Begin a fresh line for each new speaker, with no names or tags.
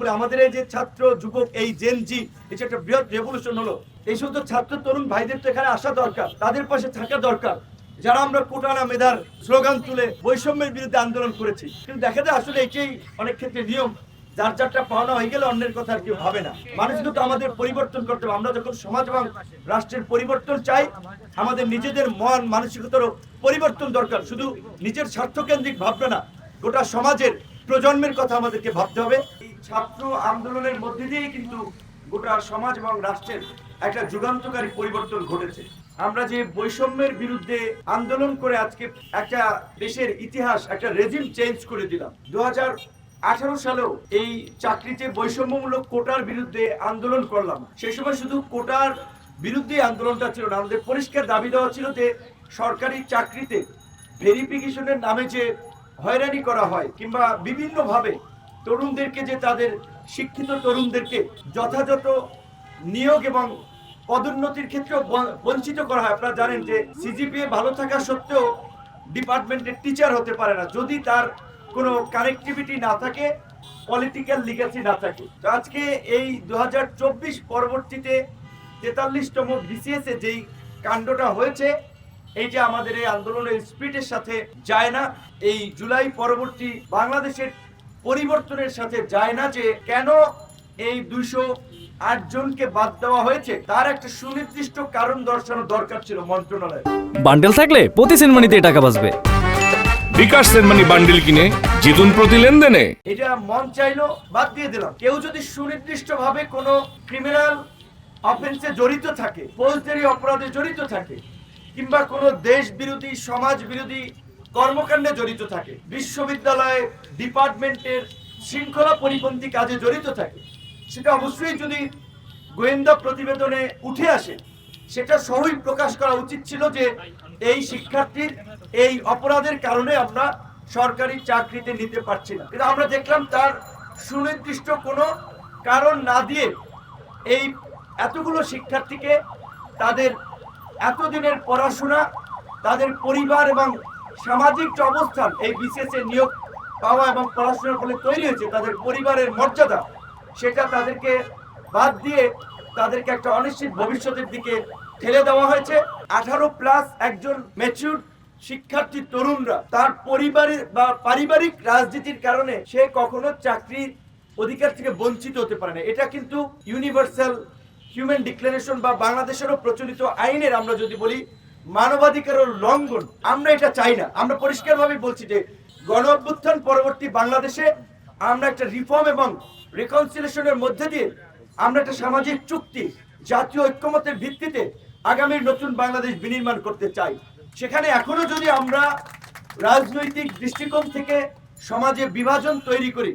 করে আমাদের এই যে ছাত্র যুবক এই জেন জি, এটা একটা বৃহৎ রেভলিউশন হলো। এই সমস্ত ছাত্র তরুণ ভাইদের তো এখানে আসা দরকার, তাদের পাশে থাকা দরকার, যারা আমরা কোটা না মেধার স্লোগান তুলে বৈষম্যের বিরুদ্ধে আন্দোলন করেছি। কিন্তু দেখা যায় আসলে এটাই অনেক ক্ষেত্রে নিয়ম, যার যারটা পাওনা হয়ে গেলে অন্যের কথা আর কেউ ভাবে না। মানুষ কিন্তু আমাদের পরিবর্তন করতে হবে। আমরা যখন সমাজ এবং রাষ্ট্রের পরিবর্তন চাই, আমাদের নিজেদের মন মানসিকতারও পরিবর্তন দরকার। শুধু নিজের স্বার্থকেন্দ্রিক ভাবনা না, গোটা সমাজের প্রজন্মের কথা আমাদেরকে ভাবতে হবে। এই ছাত্র আন্দোলনের মধ্যে দিয়েই কিন্তু গোটা সমাজ এবং রাষ্ট্রের একটা যুগান্তকারী পরিবর্তন ঘটেছে। আমরা যে বৈষম্যের বিরুদ্ধে আন্দোলন করে আজকে একটা দেশের ইতিহাস, একটা রেজিম চেঞ্জ করে দিলাম। 2018 সালেও এই চাকরিতে বৈষম্যমূলক কোটার বিরুদ্ধে আন্দোলন করলাম। সেই সময় শুধু কোটার বিরুদ্ধে আন্দোলনটা ছিল না, আমাদের পরিষ্কার দাবি দেওয়া ছিল যে সরকারি চাকরিতে ভেরিফিকেশনের নামে যে হয়রানি করা হয় কিংবা বিভিন্নভাবে তরুণদেরকে যে তাদের শিক্ষিত তরুণদেরকে যথাযথ নিয়োগ এবং পদোন্নতির ক্ষেত্রে বঞ্চিত করা হয়। আপনারা জানেন যে সিজিপিএ ভালো থাকা সত্ত্বেও ডিপার্টমেন্টের টিচার হতে পারে না যদি তার কোনো কানেক্টিভিটি না থাকে, পলিটিক্যাল লিগ্যাসি না থাকে। তো আজকে এই 2024 পরবর্তীতে 43তম বিসিএস এ যেই কাণ্ডটা হয়েছে, এই যে আমাদের এই আন্দোলনের স্পিরিটের সাথে যায় না, এই জুলাই পরবর্তী বাংলাদেশের পরিবর্তনের সাথে যায় না। যে কেন এই 208 জনকে বাদ দেওয়া হয়েছে, তার একটা সুনির্দিষ্ট কারণ দর্শানো দরকার ছিল মন্ত্রণালয়।
বান্ডেল থাকলে প্রতি সেনমানিতে টাকা বাঁচবে।
বিকাশ সেনমানি বান্ডেল কিনে জিতুন প্রতি লেনদেনে।
এটা মন চাইলো বাদ দিয়ে দিলাম। কেউ যদি সুনির্দিষ্টভাবে কোনো ক্রিমিনাল অফেন্সে জড়িত থাকে, ফৌজদারি অপরাধে জড়িত থাকে, কিংবা কোনো দেশ বিরোধী সমাজ বিরোধী কর্মকাণ্ডে জড়িত থাকে, বিশ্ববিদ্যালয় ডিপার্টমেন্টের শৃঙ্খলা পরিপন্থী কাজে জড়িত থাকে, সেটা অবশ্যই যদি গোয়েন্দা প্রতিবেদনে উঠে আসে, সেটা সহই প্রকাশ করা উচিত ছিল যে এই শিক্ষার্থীর এই অপরাধের কারণে আমরা সরকারি চাকরিতে নিতে পারছি না। কিন্তু আমরা দেখলাম তার সুনির্দিষ্ট কোনো কারণ না দিয়ে এই এতগুলো শিক্ষার্থীকে তাদের এতদিনের পড়াশোনা, তাদের পরিবার এবং সামাজিক যে অবস্থান এই বিসিএস এর নিয়োগ পাওয়া এবং পড়াশোনার ফলে তৈরি হয়েছে, তাদের পরিবারের মর্যাদা, সেটা তাদেরকে বাদ দিয়ে তাদেরকে একটা অনিশ্চিত ভবিষ্যতের দিকে ঠেলে দেওয়া হয়েছে। 18+ একজন ম্যাচিউর শিক্ষার্থী তরুণরা তার পরিবারের বা পারিবারিক রাজনীতির কারণে সে কখনো চাকরির অধিকার থেকে বঞ্চিত হতে পারে না। এটা কিন্তু ইউনিভার্সাল হিউম্যান ডিক্লারেশন বা বাংলাদেশেরও প্রচলিত আইনের, আমরা যদি বলি, মানবাধিকারের লঙ্ঘন। আমরা এটা চাই না। আমরা পরিষ্কারভাবে বলছি যে গণ অভ্যুত্থান পরবর্তী বাংলাদেশে আমরা একটা রিফর্ম এবং রিকনসিলিয়েশনের মধ্যে দিয়ে আমরা একটা সামাজিক চুক্তি, জাতীয় ঐক্যমতের ভিত্তিতে আগামীর নতুন বাংলাদেশ বিনির্মাণ করতে চাই। সেখানে এখনো যদি আমরা রাজনৈতিক দৃষ্টিকোণ থেকে সমাজে বিভাজন তৈরি করি,